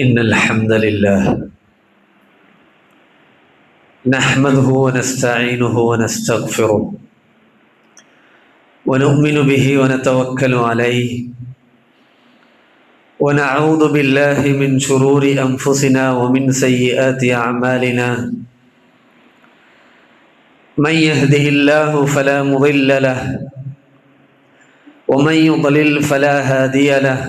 إن الحمد لله نحمده ونستعينه ونستغفره ونؤمن به ونتوكل عليه ونعوذ بالله من شرور أنفسنا ومن سيئات أعمالنا من يهده الله فلا مضل له ومن يضلل فلا هادي له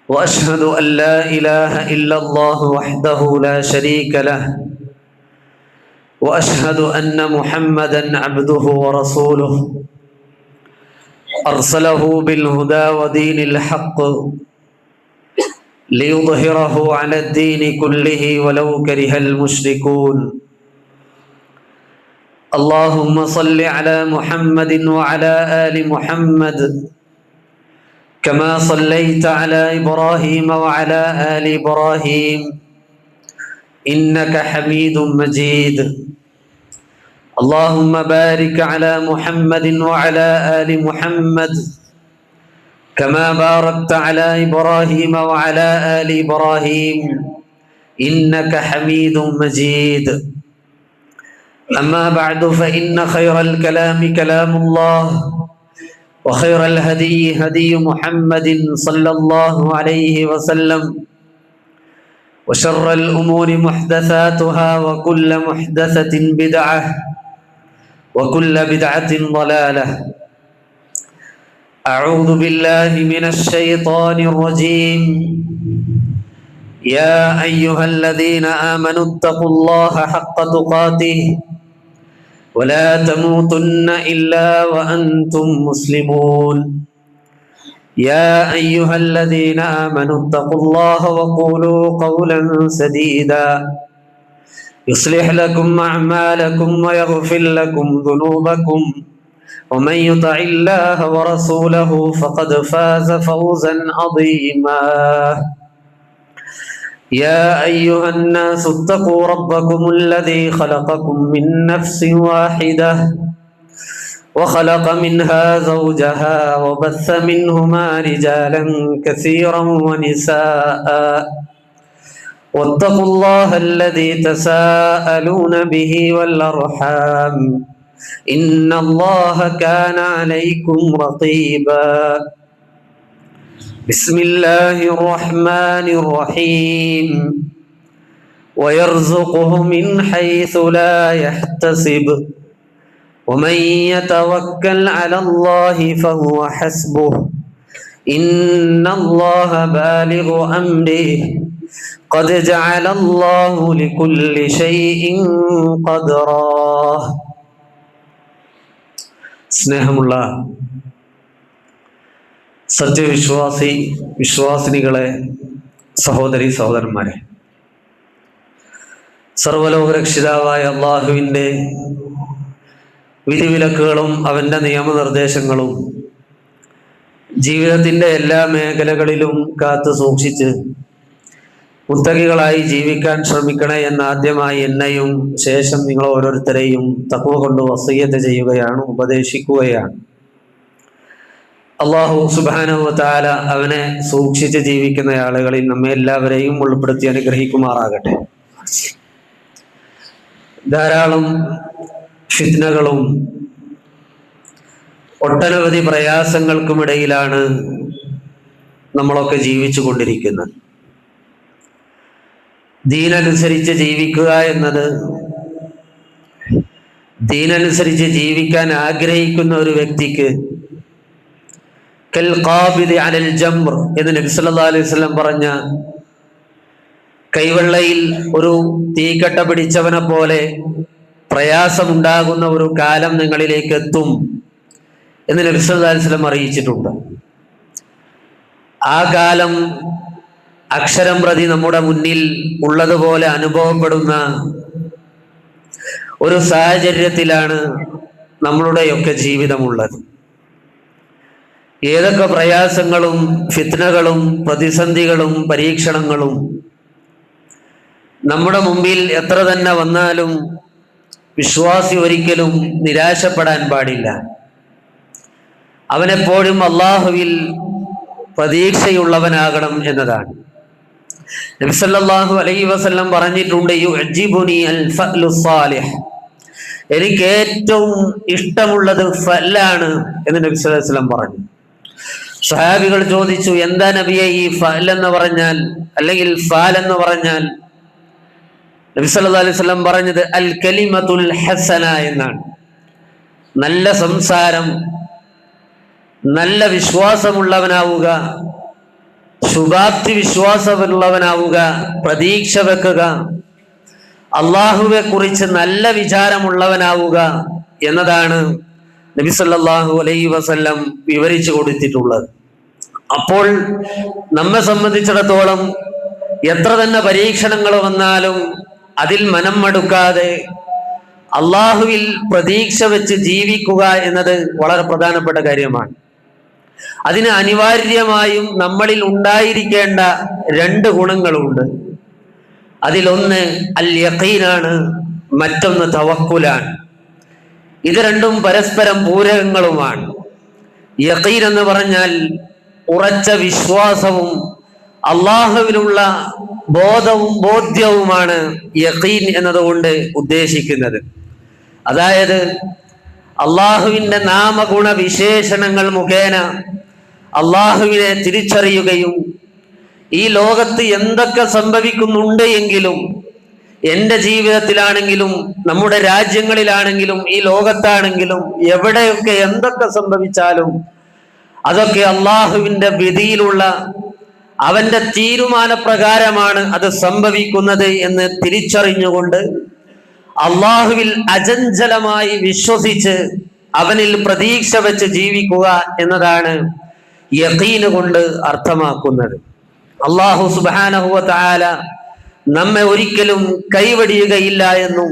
وأشهد أن لا إله إلا الله وحده لا شريك له وأشهد أن محمدًا عبده ورسوله أرسله بالهدى ودين الحق ليظهره على الدين كله ولو كره المشركون اللهم صل على محمد وعلى آل محمد كما صليت على إبراهيم وعلى آل إبراهيم إنك حميد مجيد اللهم بارك على محمد وعلى آل محمد كما باركت على إبراهيم وعلى آل إبراهيم إنك حميد مجيد أما بعد فإن خير الكلام كلام الله وخير الهدي هدي محمد صلى الله عليه وسلم وشر الأمور محدثاتها وكل محدثة بدعة وكل بدعة ضلالة أعوذ بالله من الشيطان الرجيم يا أيها الذين آمنوا اتقوا الله حق تقاته ولا تموتن إلا وأنتم مسلمون يا أيها الذين آمنوا اتقوا الله وقولوا قولا سديدا يصلح لكم أعمالكم ويغفر لكم ذنوبكم ومن يطع الله ورسوله فقد فاز فوزا عظيما يا أيها الناس اتقوا ربكم الذي خلقكم من نفس واحدة وخلق منها زوجها وبث منهما رجالا كثيرا ونساء واتقوا الله الذي تساءلون به والأرحام إن الله كان عليكم رقيبا بسم الله الرحمن الرحيم ويرزقه من حيث لا يحتسب ومن يتوكل على الله فهو حسبه إن الله بالغ أمره قد جعل الله لكل شيء قدرا സ്നേഹമുള്ള വിശ്വാസിനികളെ, സഹോദരി സഹോദരന്മാരെ, സർവലോകരക്ഷിതാവായ അള്ളാഹുവിൻ്റെ വിധിവിലക്കുകളും അവൻ്റെ നിയമനിർദ്ദേശങ്ങളും ജീവിതത്തിൻ്റെ എല്ലാ മേഖലകളിലും കാത്തു സൂക്ഷിച്ച് മുത്തഖികളായി ജീവിക്കാൻ ശ്രമിക്കണേ എന്ന് ആദ്യമായി എന്നെയും ശേഷം നിങ്ങൾ ഓരോരുത്തരെയും തഖ്വ കൊണ്ട് വസിയ്യത്ത് ചെയ്യുകയാണ്, ഉപദേശിക്കുകയാണ്. അല്ലാഹു സുബ്ഹാനഹു വ തആല അവനെ സൂക്ഷിച്ച് ജീവിക്കുന്ന ആളുകളിൽ നമ്മെ എല്ലാവരെയും ഉൾപ്പെടുത്തി അനുഗ്രഹിക്കുമാറാകട്ടെ. ധാരാളം ഫിത്നകളും ഒട്ടനവധി പ്രയാസങ്ങൾക്കുമിടയിലാണ് നമ്മളൊക്കെ ജീവിച്ചു കൊണ്ടിരിക്കുന്നത്. ദീനനുസരിച്ച് ജീവിക്കുക എന്നത്, ദീനനുസരിച്ച് ജീവിക്കാൻ ആഗ്രഹിക്കുന്ന ഒരു വ്യക്തിക്ക് കൽ ഖാബിദി അലൽ ജംർ എന്ന് നബി സല്ലല്ലാഹു അലൈഹി വസല്ലം പറഞ്ഞ കൈവെള്ളയിൽ ഒരു തീക്കട്ട പിടിച്ചവനെ പോലെ പ്രയാസമുണ്ടാകുന്ന ഒരു കാലം നിങ്ങളിലേക്ക് എത്തും എന്ന് നബി സല്ലല്ലാഹു അലൈഹി വസല്ലം അറിയിച്ചിട്ടുണ്ട്. ആ കാലം അക്ഷരം പ്രതി നമ്മുടെ മുന്നിൽ ഉള്ളതുപോലെ അനുഭവപ്പെടുന്ന ഒരു സാഹചര്യത്തിലാണ് നമ്മളുടെയൊക്കെ ജീവിതമുള്ളത്. ഏതൊക്കെ പ്രയാസങ്ങളും ഫിത്നകളും പ്രതിസന്ധികളും പരീക്ഷണങ്ങളും നമ്മുടെ മുമ്പിൽ എത്ര തന്നെ വന്നാലും വിശ്വാസി ഒരിക്കലും നിരാശപ്പെടാൻ പാടില്ല. അവനെപ്പോഴും അള്ളാഹുവിൽ പ്രതീക്ഷയുള്ളവനാകണം എന്നതാണ്. നബി സല്ലല്ലാഹു അലൈഹി വസല്ലം പറഞ്ഞിട്ടുണ്ട്, യുഅ്ജിബുനി അൽ ഫഅ്ലു സാലിഹ്, എനിക്ക് ഏറ്റവും ഇഷ്ടമുള്ളത് ഫഅലാണ് എന്ന് നബി സല്ലല്ലാഹു അലൈഹി വസല്ലം പറഞ്ഞു. സ്വഹാബികൾ ചോദിച്ചു, എന്താ നബിയെ ഈ ഫഅൽ എന്ന് പറഞ്ഞാൽ, അല്ലെങ്കിൽ ഫാൽ എന്ന് പറഞ്ഞാൽ? നബി സല്ലല്ലാഹു അലൈഹി വസല്ലം പറഞ്ഞത് അൽ കലിമത്തുൽ ഹസന എന്നാണ്. നല്ല സംസാരം, നല്ല വിശ്വാസമുള്ളവനാവുക, ശുഭാപ്തി വിശ്വാസമുള്ളവനാവുക, പ്രതീക്ഷ വെക്കുക, അള്ളാഹുവെ കുറിച്ച് നല്ല വിചാരമുള്ളവനാവുക എന്നതാണ് നബി സല്ലല്ലാഹു അലൈഹി വസല്ലം വിവരിച്ചു കൊടുത്തിട്ടുള്ളത്. അപ്പോൾ നമ്മെ സംബന്ധിച്ചിടത്തോളം എത്ര തന്നെ പരീക്ഷണങ്ങൾ വന്നാലും അതിൽ മനം മടുക്കാതെ അള്ളാഹുവിൽ പ്രതീക്ഷ വെച്ച് ജീവിക്കുക എന്നത് വളരെ പ്രധാനപ്പെട്ട കാര്യമാണ്. അതിന് അനിവാര്യമായും നമ്മളിൽ ഉണ്ടായിരിക്കേണ്ട രണ്ട് ഗുണങ്ങളുണ്ട്. അതിലൊന്ന് അൽ യഖീനാണ്, മറ്റൊന്ന് തവക്കുലാണ്. ഇത് രണ്ടും പരസ്പരം പൂരകങ്ങളുമാണ്. യഖീൻ എന്ന് പറഞ്ഞാൽ ഉറച്ച വിശ്വാസവും അള്ളാഹുവിലുള്ള ബോധ്യവുമാണ് യഖീൻ എന്നതുകൊണ്ട് ഉദ്ദേശിക്കുന്നത്. അതായത് അള്ളാഹുവിന്റെ നാമഗുണ വിശേഷണങ്ങൾ മുഖേന അള്ളാഹുവിനെ തിരിച്ചറിയുകയും ഈ ലോകത്ത് എന്തൊക്കെ സംഭവിക്കുന്നുണ്ട് എങ്കിലും, എൻ്റെ ജീവിതത്തിലാണെങ്കിലും നമ്മുടെ രാജ്യങ്ങളിലാണെങ്കിലും ഈ ലോകത്താണെങ്കിലും എവിടെയൊക്കെ എന്തൊക്കെ സംഭവിച്ചാലും അതൊക്കെ അള്ളാഹുവിന്റെ വിധിയിലുള്ള അവന്റെ തീരുമാനപ്രകാരമാണ് അത് സംഭവിക്കുന്നത് എന്ന് തിരിച്ചറിഞ്ഞുകൊണ്ട് അള്ളാഹുവിൽ അചഞ്ചലമായി വിശ്വസിച്ച് അവനിൽ പ്രതീക്ഷ വെച്ച് ജീവിക്കുക എന്നതാണ് യഖീൻ കൊണ്ട് അർത്ഥമാക്കുന്നത്. അള്ളാഹു സുബ്ഹാനഹു വ തആല നമ്മെ ഒരിക്കലും കൈവടിയുകയില്ല എന്നും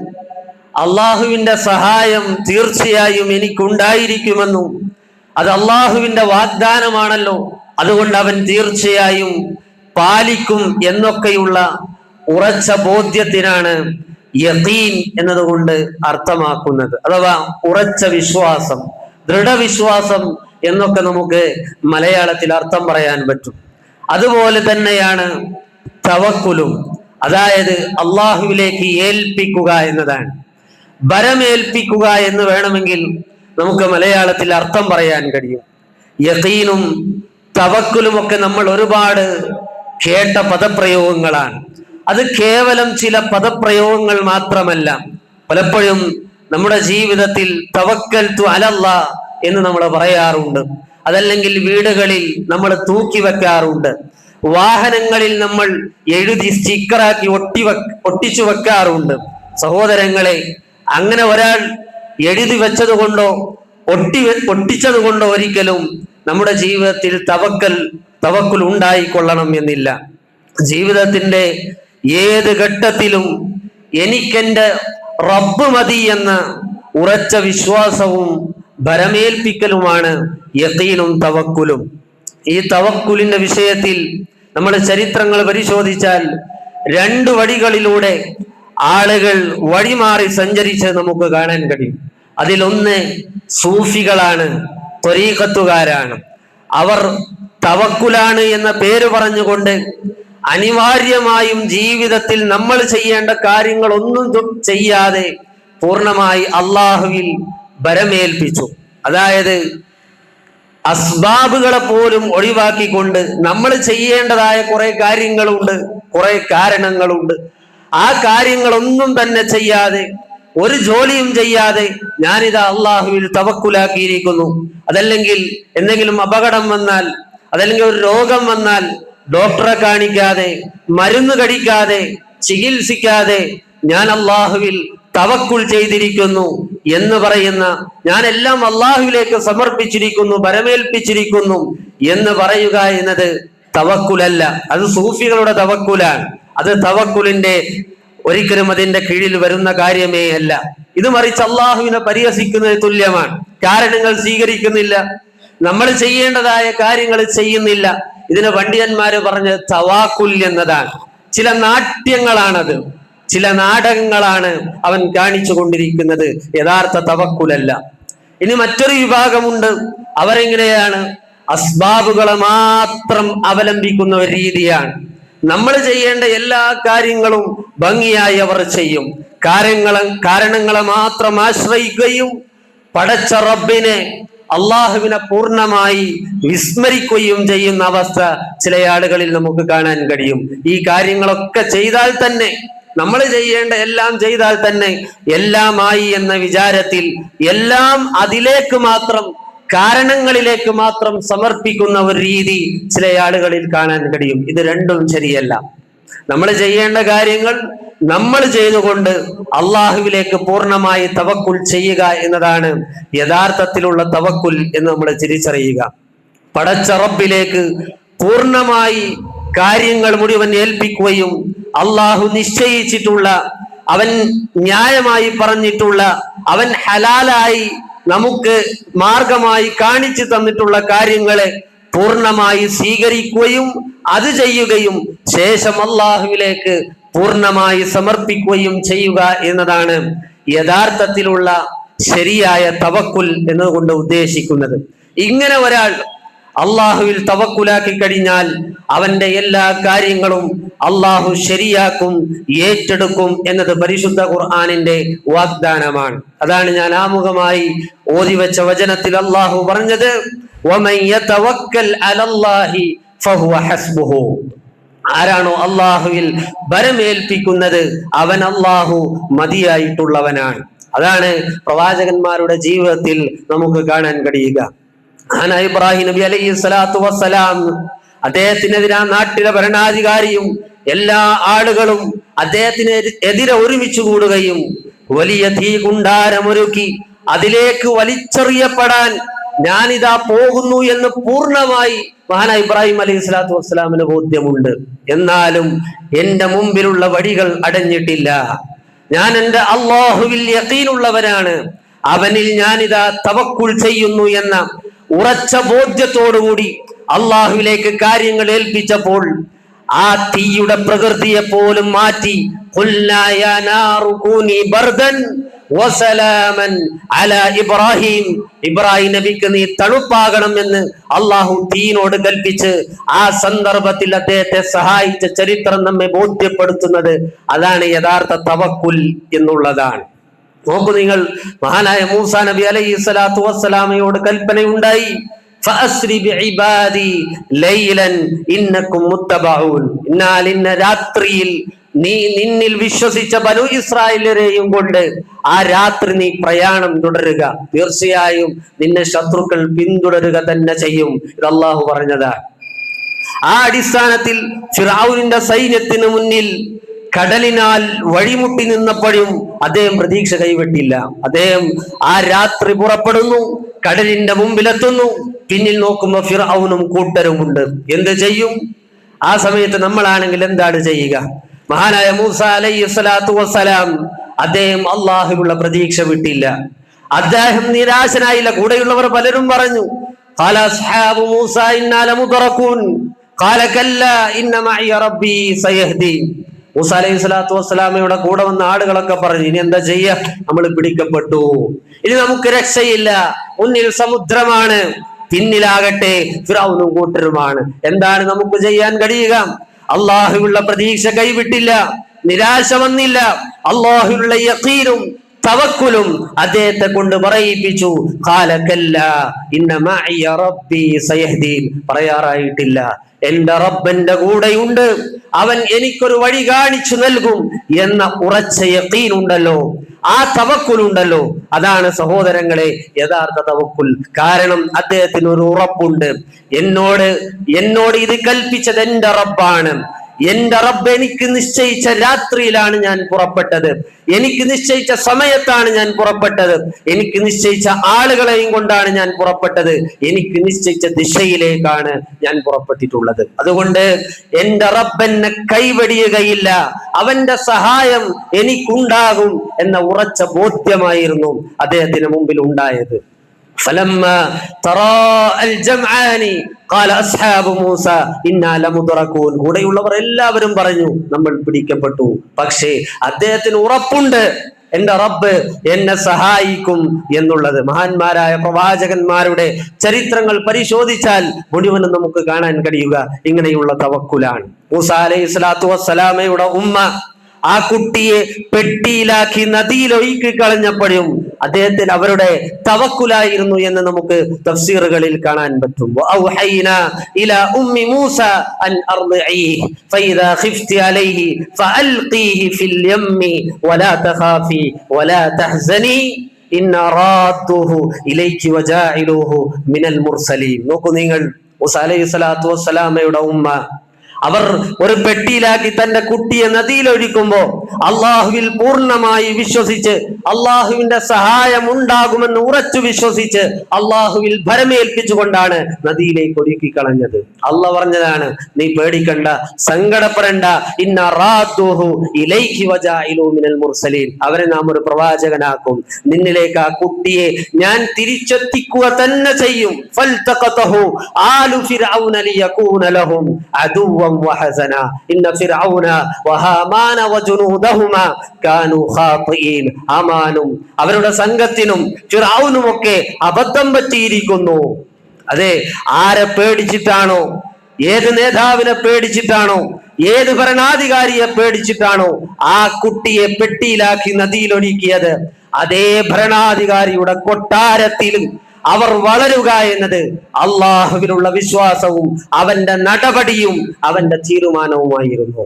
അള്ളാഹുവിന്റെ സഹായം തീർച്ചയായും എനിക്കുണ്ടായിരിക്കുമെന്നും അത് അള്ളാഹുവിന്റെ വാഗ്ദാനമാണല്ലോ, അതുകൊണ്ട് അവൻ തീർച്ചയായും പാലിക്കും എന്നൊക്കെയുള്ള ഉറച്ച ബോധ്യത്തിനാണ് യഖീൻ എന്നതുകൊണ്ട് അർത്ഥമാക്കുന്നത്. അഥവാ ഉറച്ച വിശ്വാസം, ദൃഢവിശ്വാസം എന്നൊക്കെ നമുക്ക് മലയാളത്തിൽ അർത്ഥം പറയാൻ പറ്റും. അതുപോലെ തന്നെയാണ് തവക്കുലും, അതായത് അള്ളാഹുവിലേക്ക് ഏൽപ്പിക്കുക എന്നതാണ്. ഭരമേൽപ്പിക്കുക എന്ന് വേണമെങ്കിൽ നമുക്ക് മലയാളത്തിൽ അർത്ഥം പറയാൻ കഴിയും. യഖീനും തവക്കുലും ഒക്കെ നമ്മൾ ഒരുപാട് കേട്ട പദപ്രയോഗങ്ങളാണ്. അത് കേവലം ചില പദപ്രയോഗങ്ങൾ മാത്രമല്ല. പലപ്പോഴും നമ്മുടെ ജീവിതത്തിൽ തവക്കൽതു അലല്ലാഹ് എന്ന് നമ്മൾ പറയാറുണ്ട്. അതല്ലെങ്കിൽ വീടുകളിൽ നമ്മൾ തൂക്കി വെക്കാറുണ്ട്. വാഹനങ്ങളിൽ നമ്മൾ എഴുതി സ്റ്റിക്കറാക്കി ഒട്ടിച്ചു വെക്കാറുണ്ട്. സഹോദരങ്ങളെ, അങ്ങനെ ഒരാൾ എഴുതി വെച്ചത് കൊണ്ടോ ഒട്ടിച്ചത് കൊണ്ടോ ഒരിക്കലും നമ്മുടെ ജീവിതത്തിൽ തവക്കുൽ ഉണ്ടായിക്കൊള്ളണം എന്നില്ല. ജീവിതത്തിന്റെ ഏത് ഘട്ടത്തിലും എനിക്കെന്റെ റബ്ബ് മതി എന്ന ഉറച്ച വിശ്വാസവും ഭരമേൽപ്പിക്കലുമാണ് യഖീനും തവക്കുലും. ഈ തവക്കുലിന്റെ വിഷയത്തിൽ നമ്മൾ ചരിത്രങ്ങൾ പരിശോധിച്ചാൽ രണ്ട് വഴികളിലൂടെ ആളുകൾ വഴിമാറി സഞ്ചരിച്ച് നമുക്ക് കാണാൻ കഴിയും. അതിലൊന്ന് സൂഫികളാണ്, ത്വരീഖത്തുകാരാണ്. അവർ തവക്കുലാണ് എന്ന പേര് പറഞ്ഞുകൊണ്ട് അനിവാര്യമായും ജീവിതത്തിൽ നമ്മൾ ചെയ്യേണ്ട കാര്യങ്ങളൊന്നും ചെയ്യാതെ പൂർണ്ണമായി അള്ളാഹുവിൽ ഭരമേൽപ്പിച്ചു. അതായത് അസ്ബാബുകളെ പോലും ഒഴിവാക്കിക്കൊണ്ട് നമ്മൾ ചെയ്യേണ്ടതായ കുറെ കാര്യങ്ങളുണ്ട്, കുറെ കാരണങ്ങളുണ്ട്. ആ കാര്യങ്ങളൊന്നും തന്നെ ചെയ്യാതെ, ഒരു ജോലിയും ചെയ്യാതെ ഞാനിതാ അള്ളാഹുവിൽ തവക്കുലാക്കിയിരിക്കുന്നു. അതല്ലെങ്കിൽ എന്തെങ്കിലും അപകടം വന്നാൽ, അതല്ലെങ്കിൽ ഒരു രോഗം വന്നാൽ ഡോക്ടറെ കാണിക്കാതെ, മരുന്ന് കഴിക്കാതെ, ചികിത്സിക്കാതെ ഞാൻ അള്ളാഹുവിൽ തവക്കുൽ ചെയ്തിരിക്കുന്നു എന്ന് പറയുന്ന, ഞാൻ എല്ലാം അള്ളാഹുവിലേക്ക് സമർപ്പിച്ചിരിക്കുന്നു, ഭരമേൽപ്പിച്ചിരിക്കുന്നു എന്ന് പറയുക എന്നത് തവക്കുലല്ല. അത് സൂഫികളുടെ തവക്കുലാണ്. അത് തവക്കുലിന്റെ ഒരിക്കലും അതിന്റെ കീഴിൽ വരുന്ന കാര്യമേ അല്ല. ഇത് മറിച്ച് അള്ളാഹുവിനെ പരിഹസിക്കുന്നത് തുല്യമാണ്. കാരണങ്ങൾ സ്വീകരിക്കുന്നില്ല, നമ്മൾ ചെയ്യേണ്ടതായ കാര്യങ്ങൾ ചെയ്യുന്നില്ല. ഇതിന് പണ്ഡിതന്മാര് പറഞ്ഞ തവാക്കുൽ എന്നതാണ്. ചില നാട്യങ്ങളാണത്, ചില നാടകങ്ങളാണ് അവൻ കാണിച്ചു കൊണ്ടിരിക്കുന്നത്, യഥാർത്ഥ തവക്കുലല്ല. ഇനി മറ്റൊരു വിഭാഗമുണ്ട്. അവരെങ്ങനെയാണ്? അസ്ബാബുകളെ മാത്രം അവലംബിക്കുന്ന ഒരു രീതിയാണ്. നമ്മൾ ചെയ്യേണ്ട എല്ലാ കാര്യങ്ങളും ഭംഗിയായി അവർ ചെയ്യും. കാരണങ്ങളെ മാത്രം ആശ്രയിക്കുകയും പടച്ച റബ്ബിനെ, അള്ളാഹുവിനെ പൂർണ്ണമായി വിസ്മരിക്കുകയും ചെയ്യുന്ന അവസ്ഥ ചില ആളുകളിൽ നമുക്ക് കാണാൻ കഴിയും. ഈ കാര്യങ്ങളൊക്കെ ചെയ്താൽ തന്നെ, നമ്മൾ ചെയ്യേണ്ട എല്ലാം ചെയ്താൽ തന്നെ എല്ലാമായി എന്ന വിചാരത്തിൽ എല്ലാം അതിലേക്ക് മാത്രം, കാരണങ്ങളിലേക്ക് മാത്രം സമർപ്പിക്കുന്ന ഒരു രീതി ചില ആളുകളിൽ കാണാൻ കഴിയും. ഇത് രണ്ടും ശരിയല്ല. നമ്മൾ ചെയ്യേണ്ട കാര്യങ്ങൾ നമ്മൾ ചെയ്തുകൊണ്ട് അള്ളാഹുവിലേക്ക് പൂർണ്ണമായി തവക്കുൽ ചെയ്യുക എന്നതാണ് യഥാർത്ഥത്തിലുള്ള തവക്കുൽ എന്ന് നമ്മൾ തിരിച്ചറിയുക. പടച്ച റബ്ബിലേക്ക് പൂർണ്ണമായി കാര്യങ്ങൾ മുഴുവൻ ഏൽപ്പിക്കുകയും അള്ളാഹു നിശ്ചയിച്ചിട്ടുള്ള, അവൻ ന്യായമായി പറഞ്ഞിട്ടുള്ള, അവൻ ഹലാലായി നമുക്ക് മാർഗമായി കാണിച്ചു തന്നിട്ടുള്ള കാര്യങ്ങളെ പൂർണ്ണമായി സ്വീകരിക്കുകയും അത് ചെയ്യുകയും ശേഷം അള്ളാഹുവിലേക്ക് പൂർണ്ണമായി സമർപ്പിക്കുകയും ചെയ്യുക എന്നതാണ് യഥാർത്ഥത്തിലുള്ള ശരിയായ തവക്കുൽ എന്നതുകൊണ്ട് ഉദ്ദേശിക്കുന്നത്. ഇങ്ങനെ ഒരാൾ അള്ളാഹുവിൽ തവക്കുലാക്കി കഴിഞ്ഞാൽ അവന്റെ എല്ലാ കാര്യങ്ങളും അള്ളാഹു ശരിയാക്കും, ഏറ്റെടുക്കും എന്നത് പരിശുദ്ധ ഖുർആനിന്റെ വാഗ്ദാനമാണ്. അതാണ് ഞാൻ ആമുഖമായി ഓതിവെച്ച വചനത്തിൽ അള്ളാഹു പറഞ്ഞത്, വമൻ യതവക്കൽ അലല്ലാഹി ഫഹുവ ഹസ്ബുഹു. ആരാണോ അള്ളാഹുവിൽ ഭരമേൽപ്പിക്കുന്നത് അവൻ അള്ളാഹു മതിയായിട്ടുള്ളവനാണ്. അതാണ് പ്രവാചകന്മാരുടെ ജീവിതത്തിൽ നമുക്ക് കാണാൻ കഴിയുക. ഇബ്രാഹിം നബി അലൈഹി സ്വലാത്തു വസ്സലാം, അദ്ദേഹത്തിനെതിരെ നാട്ടിലെ ഭരണാധികാരിയും എല്ലാ ആളുകളും അദ്ദേഹത്തിന് എതിരെ ഒരുമിച്ച് കൂടുകയും വലിയ തീ കുണ്ടാരമൊരുക്കി അതിലേക്ക് വലിച്ചെറിയപ്പെടാൻ ഞാനിതാ പോകുന്നു എന്ന് പൂർണ്ണമായി മഹാനായ ഇബ്രാഹിം അലൈഹി സ്വലാത്തു വസ്സലാമിന് ബോധ്യമുണ്ട്. എന്നാലും എന്റെ മുമ്പിലുള്ള വഴികൾ അടഞ്ഞിട്ടില്ല, ഞാൻ എന്റെ അല്ലാഹുവിൽ യഖീനുള്ളവനാണ്, അവനിൽ ഞാനിതാ തവക്കുൽ ചെയ്യുന്നു എന്ന ഉറച്ച ബോധ്യത്തോടുകൂടി അള്ളാഹുവിലേക്ക് കാര്യങ്ങൾ ഏൽപ്പിച്ചപ്പോൾ ആ തീയുടെ പ്രകൃതിയെ പോലും മാറ്റി ഇബ്രാഹിം നബിക്ക് നീ തണുപ്പാകണം എന്ന് അള്ളാഹു തീനോട് കൽപ്പിച്ച് ആ സന്ദർഭത്തിൽ അദ്ദേഹത്തെ സഹായിച്ച ചരിത്രം നമ്മെ ബോധ്യപ്പെടുത്തുന്നത് അതാണ് യഥാർത്ഥ തവക്കുൽ എന്നുള്ളതാണ്. നോക്കൂ നിങ്ങൾ, മഹാനായ മൂസാ നബി അലൈഹി സ്വലാത്തു വസ്സലാമയോട് കൽപ്പനയുണ്ടായി, ഫഅസ്രി ബിഇബാദി ലൈലൻ ഇന്നകും മുത്തബഊൻ. എന്നാൽ ഇന്ന രാത്രിയിൽ നീ നിന്നിൽ വിശ്വസിച്ച ബനൂ ഇസ്രായേലരെയും കൊണ്ട് ആ രാത്രി നീ പ്രയാണം തുടരുക, തീർച്ചയായും നിന്നെ ശത്രുക്കൾ പിന്തുടരുക തന്നെ ചെയ്യും. ഇത് അള്ളാഹു പറഞ്ഞതാണ്. ആ അടിസ്ഥാനത്തിൽ ഫിർഔനിന്റെ സൈന്യത്തിന് മുന്നിൽ കടലിനാൽ വഴിമുട്ടി നിന്നപ്പോഴും അദ്ദേഹം പ്രതീക്ഷ കൈവിട്ടില്ല. അദ്ദേഹം ആ രാത്രി പുറപ്പെടുന്നു, കടലിന്റെ മുമ്പിലെത്തുന്നു. പിന്നിൽ നോക്കുമ്പോൾ ഫിർഔനും കൂട്ടരുമുണ്ട്. എന്ത് ചെയ്യും? ആ സമയത്ത് നമ്മളാണെങ്കിൽ എന്താണ് ചെയ്യുക? മഹാനായ മൂസ അലൈഹി സ്വലാത്തു വസ്സലാം അദ്ദേഹം അള്ളാഹുവിലുള്ള പ്രതീക്ഷ വിട്ടില്ല. അദ്ദേഹം നിരാശനായില്ല. കൂടെയുള്ളവർ പലരും പറഞ്ഞു, ഖാല അസ്ഹാബു മൂസ ഇന്നാ ലമുദ്റകൂൻ ഖാല കല്ലാ ഇന്ന മഇയ റബ്ബി സയഹ്ദീൻ. മൂസ അലൈഹി സ്വലാത്തു വസ്സലാമയുടെ കൂടെ വന്ന ആളുകളൊക്കെ പറഞ്ഞു, ഇനി എന്താ ചെയ്യാ, നമ്മൾ പിടിക്കപ്പെട്ടു, ഇനി നമുക്ക് രക്ഷയില്ല, മുന്നിൽ സമുദ്രമാണ്, പിന്നിലാകട്ടെ ഫിർഔനും കൂട്ടരുമാണ്. എന്താണ് നമുക്ക് ചെയ്യാൻ കഴിയുക? അള്ളാഹുവിലുള്ള പ്രതീക്ഷ കൈവിട്ടില്ല, നിരാശ വന്നില്ല. അള്ളാഹുവിലുള്ള യഖീനും തവക്കുലും അദ്ദേഹത്തെ കൊണ്ട് പറയിപ്പിച്ചു. ഖാല കല്ലാ ഇന്ന മഇയ റബ്ബി സയഹ്ദീൻ. പറയാറായിട്ടില്ല, എന്റെ റബ്ബന്റെ കൂടെയുണ്ട്, അവൻ എനിക്കൊരു വഴി കാണിച്ചു നൽകും എന്ന ഉറച്ച യഖീൻ ഉണ്ടല്ലോ, ആ തവക്കുൽ ഉണ്ടല്ലോ, അതാണ് സഹോദരങ്ങളെ യഥാർത്ഥ തവക്കുൽ. കാരണം അദ്ദേഹത്തിന് ഒരു ഉറപ്പുണ്ട്, എന്നോട് ഇത് കൽപ്പിച്ചത് എന്റെ റബ്ബാണ്, എന്റെ റബ്ബ് എനിക്ക് നിശ്ചയിച്ച രാത്രിയിലാണ് ഞാൻ പുറപ്പെട്ടത്, എനിക്ക് നിശ്ചയിച്ച സമയത്താണ് ഞാൻ പുറപ്പെട്ടത്, എനിക്ക് നിശ്ചയിച്ച ആളുകളെയും കൊണ്ടാണ് ഞാൻ പുറപ്പെട്ടത്, എനിക്ക് നിശ്ചയിച്ച ദിശയിലേക്കാണ് ഞാൻ പുറപ്പെട്ടിട്ടുള്ളത്. അതുകൊണ്ട് എന്റെ റബ്ബ് എന്നെ കൈവെടിയുകയില്ല, അവന്റെ സഹായം എനിക്കുണ്ടാകും എന്ന ഉറച്ച ബോധ്യമായിരുന്നു അദ്ദേഹത്തിന് മുമ്പിൽ ഉണ്ടായത്. فلما تراءى الجمعان قال اصحاب موسى انا لمدركون. കൂടെയുള്ളവർ എല്ലാവരും പറഞ്ഞു, നമ്മൾ പിടിക്കപ്പെട്ടു. പക്ഷേ അദ്ദേഹത്തിന് ഉറപ്പുണ്ട്, എന്റെ റബ്ബ് എന്നെ സഹായിക്കും എന്നുള്ളത്. മഹാന്മാരായ പ്രവാചകന്മാരുടെ ചരിത്രങ്ങൾ പരിശോധിച്ചാൽ മുഴുവനും നമുക്ക് കാണാൻ കഴിയുക ഇങ്ങനെയുള്ള തവക്കുലാണ്. മൂസാ അലൈഹി സ്വലാത്തു വസ്സലാമയുടെ ഉമ്മ ആ കുട്ടിയെ പെട്ടിയിലാക്കി നദിയിൽ ഒഴുക്കി കളഞ്ഞപ്പോഴും അദ്ദേഹത്തിന് അവരുടെ തവക്കുലായിരുന്നു എന്ന് നമുക്ക് തഫ്സീറുകളിൽ കാണാൻ പറ്റും. ഇലാ ഉമ്മി മൂസ അൻ അർദിഇഹി ഫഇദാ ഖിഫ്തി അലൈഹി ഫഅൽഖീഹി ഫിൽ യമ്മി വലാ തഖാഫി വലാ തഹ്സനി ഇന്ന റാദ്ദുഹു ഇലൈകി വജാഇലുഹു മിനൽ മുർസലീൻ. നോക്കൂ നിങ്ങൾ, മൂസാ അലൈഹി സ്വലാത്തു വസ്സലാമയുടെ ഉമ്മ അവർ ഒരു പെട്ടിയിലാക്കി തന്റെ കുട്ടിയെ നദിയിൽ ഒഴിക്കുമ്പോ അള്ളാഹുവിൽ പൂർണ്ണമായി വിശ്വസിച്ച് അള്ളാഹുവിന്റെ സഹായം ഉണ്ടാകുമെന്ന് ഉറച്ചു വിശ്വസിച്ച് അള്ളാഹുവിൽ ഭരമേൽപ്പിച്ചുകൊണ്ടാണ് നദിയിലേക്ക് ഒഴുക്കി കളഞ്ഞത്. അള്ളാഹ് പറഞ്ഞതാണ്, നീ പേടിക്കണ്ട, സങ്കടപ്പെടണ്ട, ഇന്ന റാദ്ദുഹു ഇലൈകി വജാഇലു മിനൽ മുർസലീൻ. അവരെ നാം ഒരു പ്രവാചകനാക്കും, നിന്നിലേക്ക് ആ കുട്ടിയെ ഞാൻ തിരിച്ചെത്തിക്കുക തന്നെ ചെയ്യും. ഫൽതഖതഹു ആലു ഫിർഔന ലിയകൂന ലഹും അദുവ്വ وحزنا إن فرعون وهامان وجنودهما كانوا خاطئين. ഹാമാനും അവരുടെ സംഘത്തിനും ഫിർഔനും ഒക്കെ അബദ്ധം പറ്റിയിരിക്കുന്നു. അതെ, ആരെ പേടിച്ചിട്ടാണോ, ഏത് നേതാവിനെ പേടിച്ചിട്ടാണോ, ഏത് ഭരണാധികാരിയെ പേടിച്ചിട്ടാണോ ആ കുട്ടിയെ പെട്ടിയിലാക്കി നദിയിലൊഴുക്കിയത്, അതേ ഭരണാധികാരിയുടെ കൊട്ടാരത്തിലും അവർ വളരുക എന്നത് അള്ളാഹുവിനുള്ള വിശ്വാസവും അവന്റെ നടപടിയും അവന്റെ തീരുമാനവുമായിരുന്നു.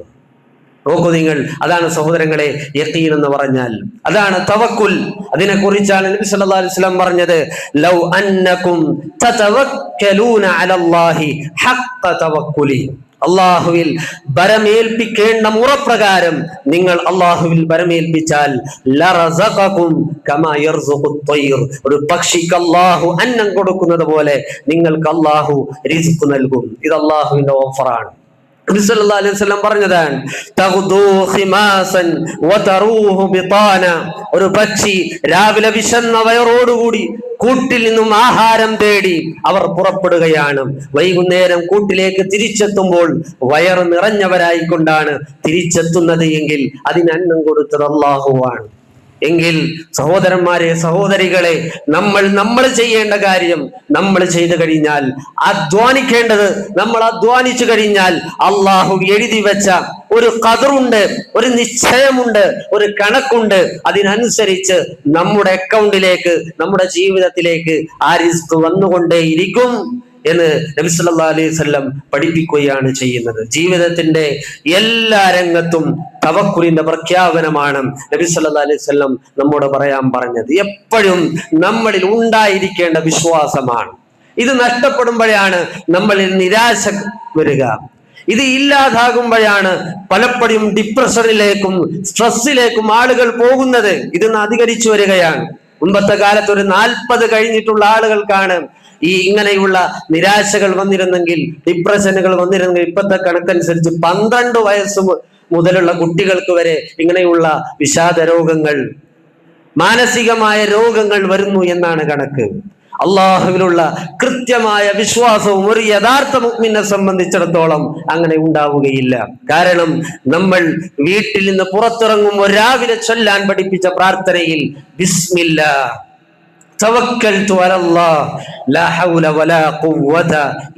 നോക്കൂ നിങ്ങൾ, അതാണ് സഹോദരങ്ങളെ യഖീൻ എന്ന് പറഞ്ഞാൽ, അതാണ് തവക്കുൽ. അതിനെ കുറിച്ചാണ് നബി സല്ലല്ലാഹു അലൈഹി വസല്ലം പറഞ്ഞത്, ലൗ അന്നകും തതവക്കലൂന അലല്ലാഹി ഹഖ്ഖ തവക്കുലി. അള്ളാഹുവിൽ ബരമേൽപ്പിക്കേണ്ട മുറപ്രകാരം നിങ്ങൾ അള്ളാഹുവിൽ ബരമേൽപ്പിച്ചാൽ ലറസഖകും കമാ യർസുഖുത് ത്വയ്ർ. ഒരു പക്ഷിക്ക് അള്ളാഹു അന്നം കൊടുക്കുന്നത് പോലെ നിങ്ങൾക്ക് അള്ളാഹു റിസ്ക് നൽകും. ഇത് അള്ളാഹുവിന്റെ ഓഫറാണ്. നബി സല്ലല്ലാഹു അലൈഹി വസല്ലം പറഞ്ഞതാണ്, തഗ്ദൂ ഖിമാസൻ വതറൂഹു ബിതാന. ഒരു പക്ഷി രാവിലെ വിശന്ന വയറോടുകൂടി കൂട്ടിൽ നിന്നും ആഹാരം തേടി അവർ പുറപ്പെടുകയാണ്. വൈകുന്നേരം കൂട്ടിലേക്ക് തിരിച്ചെത്തുമ്പോൾ വയറ് നിറഞ്ഞവരായിക്കൊണ്ടാണ് തിരിച്ചെത്തുന്നത് എങ്കിൽ അതിന് അന്നം കൊടുത്തത് അല്ലാഹുവാണ്. എങ്കിൽ സഹോദരന്മാരെ, സഹോദരികളെ, നമ്മൾ ചെയ്യേണ്ട കാര്യം നമ്മൾ ചെയ്തു കഴിഞ്ഞാൽ, അധ്വാനിക്കേണ്ടത് നമ്മൾ അധ്വാനിച്ചു കഴിഞ്ഞാൽ അള്ളാഹു എഴുതി വെച്ച ഒരു ഖദറുണ്ട്, ഒരു നിശ്ചയമുണ്ട്, ഒരു കണക്കുണ്ട്. അതിനനുസരിച്ച് നമ്മുടെ അക്കൗണ്ടിലേക്ക്, നമ്മുടെ ജീവിതത്തിലേക്ക് ആ റിസ്ക് വന്നുകൊണ്ടേയിരിക്കും എന്ന് നബി സല്ലല്ലാഹു അലൈഹി വസല്ലം പഠിപ്പിക്കുകയാണ് ചെയ്യുന്നത്. ജീവിതത്തിന്റെ എല്ലാ രംഗത്തും തവക്കുലിന്റെ പ്രഖ്യാപനമാണ് നബി സല്ലല്ലാഹു അലൈഹി വസല്ലം നമ്മോട് പറയാൻ പറഞ്ഞത്. എപ്പോഴും നമ്മളിൽ ഉണ്ടായിരിക്കേണ്ട വിശ്വാസമാണ്. ഇത് നഷ്ടപ്പെടുമ്പോഴാണ് നമ്മളിൽ നിരാശ വരിക. ഇത് ഇല്ലാതാകുമ്പോഴാണ് പലപ്പോഴും ഡിപ്രഷനിലേക്കും സ്ട്രെസ്സിലേക്കും ആളുകൾ പോകുന്നത്. ഇതൊന്ന് അധികരിച്ചു വരികയാണ്. മുമ്പത്തെ കാലത്ത് ഒരു 40 കഴിഞ്ഞിട്ടുള്ള ആളുകൾക്കാണ് ഈ ഇങ്ങനെയുള്ള നിരാശകൾ വന്നിരുന്നെങ്കിൽ, ഡിപ്രഷനുകൾ വന്നിരുന്നെങ്കിൽ, ഇപ്പോഴത്തെ കണക്കനുസരിച്ച് 12 വയസ്സ് മുതലുള്ള കുട്ടികൾക്ക് വരെ ഇങ്ങനെയുള്ള വിഷാദ രോഗങ്ങൾ, മാനസികമായ രോഗങ്ങൾ വരുന്നു എന്നാണ് കണക്ക്. അള്ളാഹുവിലുള്ള കൃത്യമായ വിശ്വാസവും ഒരു യഥാർത്ഥ മുഅ്മിനെ സംബന്ധിച്ചിടത്തോളം അങ്ങനെ ഉണ്ടാവുകയില്ല. കാരണം നമ്മൾ വീട്ടിൽ നിന്ന് പുറത്തിറങ്ങുമ്പോൾ രാവിലെ ചൊല്ലാൻ പഠിപ്പിച്ച പ്രാർത്ഥനയിൽ ബിസ്മില്ലാഹ് തവക്കൽതു അലല്ലാഹ് ലാ ഹൗല വലാ ഖുവത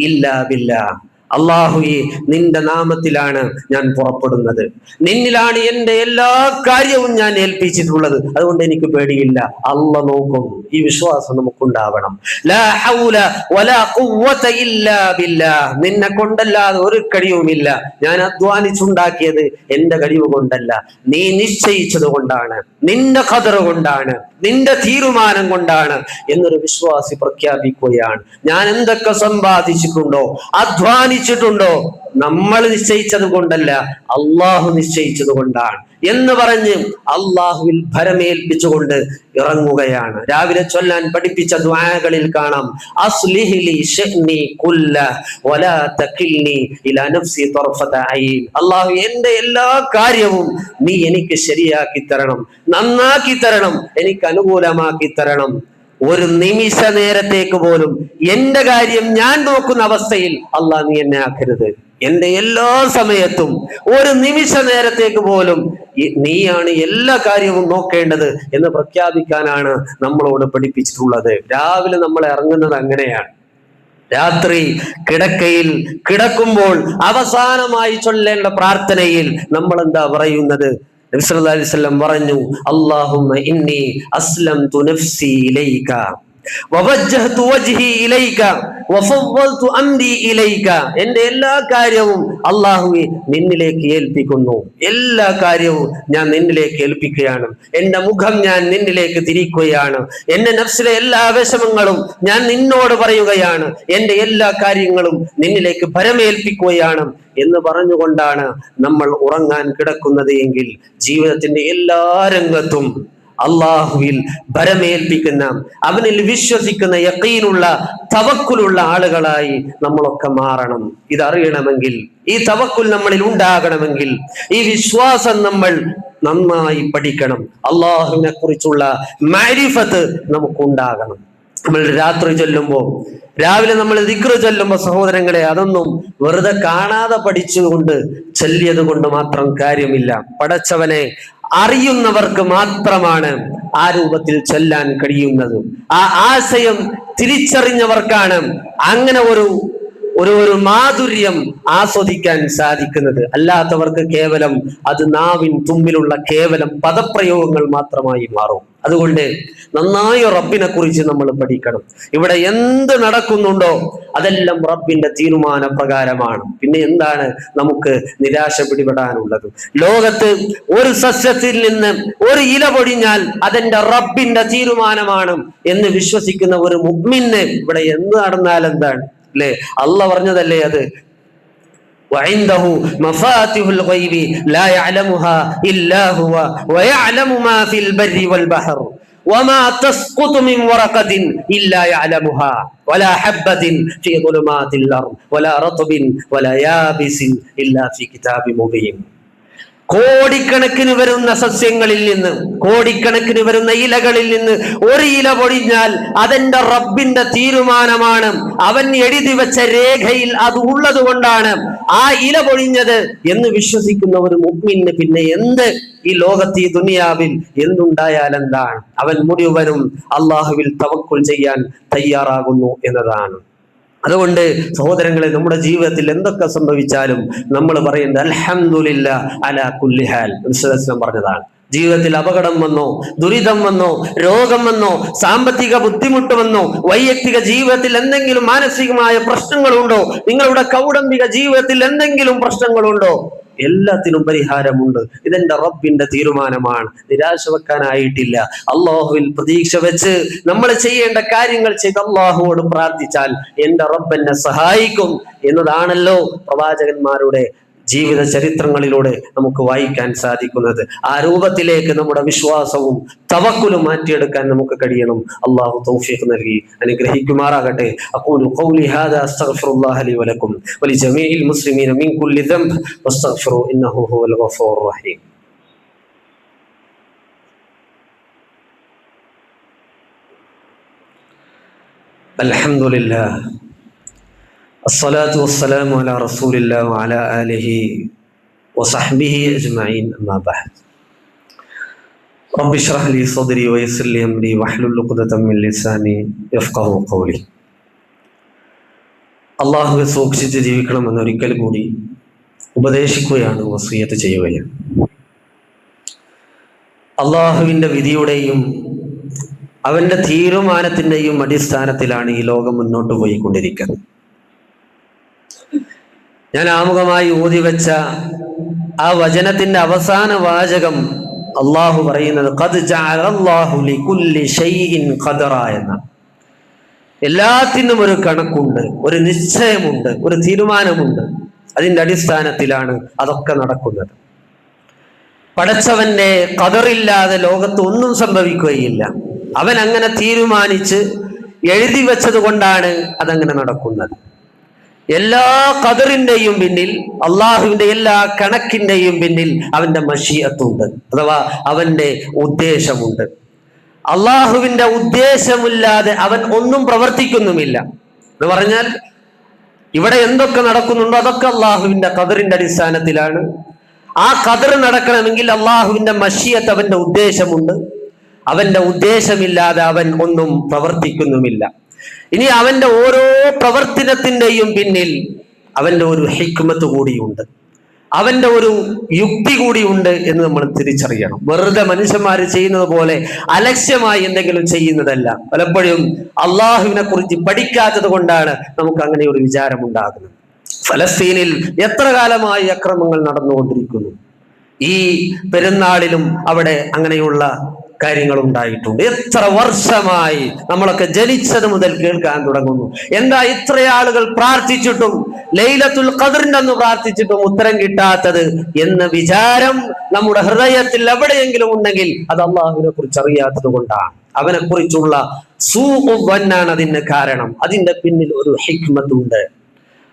ഇല്ലാ ബില്ലാഹ്. അല്ലാഹുവേ, നിന്റെ നാമത്തിലാണ് ഞാൻ പുറപ്പെടുന്നത്, നിന്നിലാണ് എന്റെ എല്ലാ കാര്യവും ഞാൻ ഏൽപ്പിച്ചിട്ടുള്ളത്, അതുകൊണ്ട് എനിക്ക് പേടിയില്ല, അല്ലാഹ് നോക്കും. ഈ വിശ്വാസം നമുക്കുണ്ടാവണം. ലാ ഹൗല വലാ ഖുവത ഇല്ലാ ബില്ലാഹ്. നിന്നെ കൊണ്ടല്ലാതെ ഒരു കഴിവുമില്ല. ഞാൻ അധ്വാനിച്ചുണ്ടാക്കിയത് എന്റെ കഴിവ് കൊണ്ടല്ല, നീ നിശ്ചയിച്ചത് കൊണ്ടാണ്, നിന്റെ ഖദർ കൊണ്ടാണ്, നിന്റെ തീരുമാനം കൊണ്ടാണ് എന്നൊരു വിശ്വാസി പ്രഖ്യാപിക്കുകയാണ്. ഞാൻ എന്തൊക്കെ സമ്പാദിച്ചിട്ടുണ്ടോ, അധ്വാനിച്ചിട്ടുണ്ടോ, നമ്മൾ നിശ്ചയിച്ചത് കൊണ്ടല്ല, അള്ളാഹു നിശ്ചയിച്ചത് കൊണ്ടാണ് എന്ന് പറഞ്ഞ് അള്ളാഹുവിൽ ഭരമേൽപ്പിച്ചുകൊണ്ട് ഇറങ്ങുകയാണ്. രാവിലെ ചൊല്ലാൻ പഠിപ്പിച്ച ദുആകളിൽ കാണാം, അസ്ലിഹ് ലി ശഅനി കുല്ലഹ് വലാ തകിൽനി ഇലാ നഫ്സി തർഫത ഐൻ. അല്ലാഹു, എന്റെ എല്ലാ കാര്യവും നീ എനിക്ക് ശരിയാക്കി തരണം, നന്നാക്കി തരണം, എനിക്ക് അനുകൂലമാക്കി തരണം. ഒരു നിമിഷ നേരത്തേക്ക് പോലും എന്റെ കാര്യം ഞാൻ നോക്കുന്ന അവസ്ഥയിൽ അള്ളാഹ് നീ എന്നെ ആക്കരുത്. എന്റെ എല്ലാ സമയത്തും ഒരു നിമിഷ നേരത്തേക്ക് പോലും നീയാണ് എല്ലാ കാര്യവും നോക്കേണ്ടത് എന്ന് പ്രഖ്യാപിക്കാനാണ് നമ്മളോട് പഠിപ്പിച്ചിട്ടുള്ളത്. രാവിലെ നമ്മൾ ഇറങ്ങുന്നത് അങ്ങനെയാണ്. രാത്രി കിടക്കയിൽ കിടക്കുമ്പോൾ അവസാനമായി ചൊല്ലേണ്ട പ്രാർത്ഥനയിൽ നമ്മൾ എന്താ പറയുന്നത്? നബി സല്ലല്ലാഹു അലൈഹി വസല്ലം പറഞ്ഞു, അല്ലാഹുമ്മ ഇന്നി അസ്ലംതു നഫ്സി ഇലൈക വവജ്ജഹ്തു വജ്ഹി ഇലൈക വഫവ്വൽതു അംരി ഇലൈക. എന്റെ എല്ലാ കാര്യവും അല്ലാഹുവേ നിന്നിലേക്ക് ഏൽപ്പിക്കുന്നു. എല്ലാ കാര്യവും ഞാൻ നിന്നിലേക്ക് ഏൽപ്പിക്കുകയാണ്. എന്റെ മുഖം ഞാൻ നിന്നിലേക്ക് തിരിക്കുകയാണ്. എന്റെ നഫ്സിലെ എല്ലാ വിഷമങ്ങളും ഞാൻ നിന്നോട് പറയുകയാണ്. എന്റെ എല്ലാ കാര്യങ്ങളും നിന്നിലേക്ക് ഭരമേൽപ്പിക്കുകയാണ് എന്ന് പറഞ്ഞുകൊണ്ടാണ് നമ്മൾ ഉറങ്ങാൻ കിടക്കുന്നത് എങ്കിൽ ജീവിതത്തിന്റെ എല്ലാ രംഗത്തും അള്ളാഹുവിൽ ഭരമേൽപ്പിക്കുന്ന, അവനിൽ വിശ്വസിക്കുന്ന, യഖീനുള്ള, തവക്കുലുള്ള ആളുകളായി നമ്മളൊക്കെ മാറണം. ഇതറിയണമെങ്കിൽ, ഈ തവക്കുൽ നമ്മളിൽ ഉണ്ടാകണമെങ്കിൽ, ഈ വിശ്വാസം നമ്മൾ നന്നായി പഠിക്കണം. അള്ളാഹുവിനെ കുറിച്ചുള്ള മഅരിഫത്ത് നമുക്കുണ്ടാകണം. നമ്മൾ രാത്രി ചൊല്ലുമ്പോൾ, രാവിലെ നമ്മൾ ദിക്ർ ചൊല്ലുമ്പോൾ സഹോദരങ്ങളെ, അതൊന്നും വെറുതെ കാണാതെ പഠിച്ചുകൊണ്ട് ചൊല്ലിയത് കൊണ്ട് മാത്രം കാര്യമില്ല. പടച്ചവനെ അറിയുന്നവർക്ക് മാത്രമാണ് ആ രൂപത്തിൽ ചൊല്ലാൻ കഴിയുന്നത്. ആ ആശയം തിരിച്ചറിഞ്ഞവർക്കാണ് അങ്ങനെ ഒരു മാധുര്യം ആസ്വദിക്കാൻ സാധിക്കുന്നത്. അല്ലാത്തവർക്ക് കേവലം അത് നാവിൻ തുമ്പിലുള്ള കേവലം പദപ്രയോഗങ്ങൾ മാത്രമായി മാറും. അതുകൊണ്ട് നന്നായി റബ്ബിനെ കുറിച്ച് നമ്മൾ പഠിക്കണം. ഇവിടെ എന്ത് നടക്കുന്നുണ്ടോ അതെല്ലാം റബ്ബിന്റെ തീരുമാന പ്രകാരമാണ്. പിന്നെ എന്താണ് നമുക്ക് നിരാശ പിടിപെടാനുള്ളത്? ലോകത്ത് ഒരു സസ്യത്തിൽ നിന്ന് ഒരു ഇല പൊടിഞ്ഞാൽ അതെന്റെ റബ്ബിന്റെ തീരുമാനമാണ് എന്ന് വിശ്വസിക്കുന്ന ഒരു മുഅ്മിന് ഇവിടെ എന്ത് നടന്നാൽ എന്താണ്? അല്ലെ, അള്ളാഹ് പറഞ്ഞതല്ലേ അത്. وعنده مفاتيح الغيب لا يعلمها إلا هو ويعلم ما في البر والبحر وما تسقط من ورقة إلا يعلمها ولا حبة في ظلمات الأرض ولا رطب ولا يابس إلا في كتاب مبين. കോടിക്കണക്കിന് വരുന്ന സസ്യങ്ങളിൽ നിന്ന്, കോടിക്കണക്കിന് വരുന്ന ഇലകളിൽ നിന്ന് ഒരു ഇല പൊടിഞ്ഞാൽ അതെന്റെ റബ്ബിന്റെ തീരുമാനമാണ്. അവൻ എഴുതി വെച്ച രേഖയിൽ അത് ഉള്ളത് കൊണ്ടാണ് ആ ഇല പൊഴിഞ്ഞത് എന്ന് വിശ്വസിക്കുന്ന ഒരു മുഅ്മിന് പിന്നെ എന്ത് ഈ ലോകത്ത്, ഈ ദുനിയാവിൽ എന്തുണ്ടായാൽ എന്താണ്? അവൻ മുഴുവനും അള്ളാഹുവിൽ തവക്കുൽ ചെയ്യാൻ തയ്യാറാകുന്നു എന്നതാണ്. അതുകൊണ്ട് സഹോദരങ്ങളെ, നമ്മുടെ ജീവിതത്തിൽ എന്തൊക്കെ സംഭവിച്ചാലും നമ്മൾ പറയുന്നത് അൽഹംദുലില്ലാഹ് അലാ കുല്ലി ഹാൽ പറഞ്ഞതാണ്. ജീവിതത്തിൽ അപകടം വന്നോ, ദുരിതം വന്നോ, രോഗം വന്നോ, സാമ്പത്തിക ബുദ്ധിമുട്ട് വന്നോ, വൈയക്തിക ജീവിതത്തിൽ എന്തെങ്കിലും മാനസികമായ പ്രശ്നങ്ങളുണ്ടോ, നിങ്ങളുടെ കൗടംബിക ജീവിതത്തിൽ എന്തെങ്കിലും പ്രശ്നങ്ങളുണ്ടോ, എല്ലാത്തിനും പരിഹാരമുണ്ട്. ഇതെന്റെ റബ്ബിന്റെ തീരുമാനമാണ്. നിരാശ വെക്കാനായിട്ടില്ല. അള്ളാഹുവിൽ പ്രതീക്ഷ വെച്ച് നമ്മൾ ചെയ്യേണ്ട കാര്യങ്ങൾ ചെയ്ത് അള്ളാഹുവോട് പ്രാർത്ഥിച്ചാൽ എന്റെ റബ്ബ് എന്നെ സഹായിക്കും എന്നതാണല്ലോ പ്രവാചകന്മാരുടെ ജീവിത ചരിത്രങ്ങളിലൂടെ നമുക്ക് വായിക്കാൻ സാധിക്കുന്നത്. ആ രൂപത്തിലേക്ക് നമ്മുടെ വിശ്വാസവും തവക്കുലും മാറ്റിയെടുക്കാൻ നമുക്ക് കഴിയണം. അല്ലാഹു തൗഫീഖ് നൽകി അനുഗ്രഹിക്കുമാറാകട്ടെ. അഖൂലു ഖൗലി ഹാദാ അസ്തഗ്ഫിറുല്ലാഹ ലി വലക്കും വലിജമീഇൽ മുസ്ലിമീന മിൻ കുല്ലി ദംബ് വസ്തഗ്ഫിറു ഇന്നഹു ഹുവൽ ഗഫൂറുർ റഹീം. അൽഹംദുലില്ലാഹ് അസ്സലാത്തു വസ്സലാമു അലാ റസൂലില്ലാഹി വഅലാ ആലിഹി വസഹ്ബിഹി അജ്മഈൻ. അമ്മാ ബഅദ്. റബ്ബി ഇശ്റഹ് ലി സദ്രി വയസ്സിർ ലി അംരി വഹ്ലുൽ ഉഖ്ദതം മിൻ ലിസാനി യഫ്ഖഹു ഖൗലി. അല്ലാഹുവെ സൂക്ഷിച്ച് ജീവിക്കണമെന്ന് ഒരിക്കൽ കൂടി ഉപദേശിക്കുകയാണ്, വസിയത്ത് ചെയ്യുകയാണ്. അള്ളാഹുവിൻ്റെ വിധിയുടെയും അവന്റെ തീരുമാനത്തിന്റെയും അടിസ്ഥാനത്തിലാണ് ഈ ലോകം മുന്നോട്ട് പോയിക്കൊണ്ടിരിക്കുന്നത്. ഞാൻ ആമുഖമായി ഊതി വെച്ച ആ വചനത്തിന്റെ അവസാന വാചകം അള്ളാഹു പറയുന്നത് ഖദ് ജഅലല്ലാഹു ലികുല്ലി ഷൈഇൻ ഖദറ എന്ന. എല്ലാത്തിനും ഒരു കണക്കുണ്ട്, ഒരു നിശ്ചയമുണ്ട്, ഒരു തീരുമാനമുണ്ട്. അതിന്റെ അടിസ്ഥാനത്തിലാണ് അതൊക്കെ നടക്കുന്നത്. പടച്ചവന്റെ ഖദറില്ലാതെ ലോകത്ത് ഒന്നും സംഭവിക്കുകയില്ല. അവൻ അങ്ങനെ തീരുമാനിച്ച് എഴുതി വെച്ചത് കൊണ്ടാണ് അതങ്ങനെ നടക്കുന്നത്. എല്ലാ ഖദറിന്റെയും പിന്നിൽ, അള്ളാഹുവിന്റെ എല്ലാ കണക്കിന്റെയും പിന്നിൽ അവന്റെ മശീഅത്തുണ്ട്, അഥവാ അവന്റെ ഉദ്ദേശമുണ്ട്. അള്ളാഹുവിന്റെ ഉദ്ദേശമില്ലാതെ അവൻ ഒന്നും പ്രവർത്തിക്കുന്നുമില്ല എന്ന് പറഞ്ഞാൽ ഇവിടെ എന്തൊക്കെ നടക്കുന്നുണ്ടോ അതൊക്കെ അള്ളാഹുവിന്റെ ഖദറിന്റെ അടിസ്ഥാനത്തിലാണ്. ആ ഖദർ നടക്കണമെങ്കിൽ അള്ളാഹുവിന്റെ മശിയത്ത്, അവന്റെ ഉദ്ദേശമുണ്ട്. അവന്റെ ഉദ്ദേശമില്ലാതെ അവൻ ഒന്നും പ്രവർത്തിക്കുന്നുമില്ല. ഇനി അവന്റെ ഓരോ പ്രവർത്തനത്തിന്റെയും പിന്നിൽ അവന്റെ ഒരു ഹിക്മത്ത് കൂടിയുണ്ട്, അവന്റെ ഒരു യുക്തി കൂടിയുണ്ട് എന്ന് നമ്മൾ തിരിച്ചറിയണം. വെറുതെ മനുഷ്യന്മാർ ചെയ്യുന്നത് പോലെ അലക്ഷ്യമായി എന്തെങ്കിലും ചെയ്യുന്നതല്ല. പലപ്പോഴും അള്ളാഹുവിനെ കുറിച്ച് പഠിക്കാത്തത് കൊണ്ടാണ് നമുക്ക് അങ്ങനെ ഒരു വിചാരം ഉണ്ടാകുന്നത്. ഫലസ്തീനിൽ എത്ര കാലമായി അക്രമങ്ങൾ നടന്നുകൊണ്ടിരിക്കുന്നു. ഈ പെരുന്നാളിലും അവിടെ അങ്ങനെയുള്ള കാര്യങ്ങൾ ഉണ്ടായിട്ടുണ്ട്. എത്ര വർഷമായി നമ്മളൊക്കെ ജനിച്ചത് മുതൽ കേൾക്കാൻ തുടങ്ങുന്നു. എന്താ ഇത്ര ആളുകൾ പ്രാർത്ഥിച്ചിട്ടും, ലൈലത്തുൽ ഖദ്റിന്റെ അന്ന് പ്രാർത്ഥിച്ചിട്ടും ഉത്തരം കിട്ടാത്തത് എന്ന വിചാരം നമ്മുടെ ഹൃദയത്തിൽ എവിടെയെങ്കിലും ഉണ്ടെങ്കിൽ അത് അള്ളാഹുവിനെ കുറിച്ച് അറിയാത്തത് കൊണ്ടാണ്. അവനെ കുറിച്ചുള്ള സൂഅ് അതിന് കാരണം. അതിന്റെ പിന്നിൽ ഒരു ഹിക്മത്ത് ഉണ്ട്.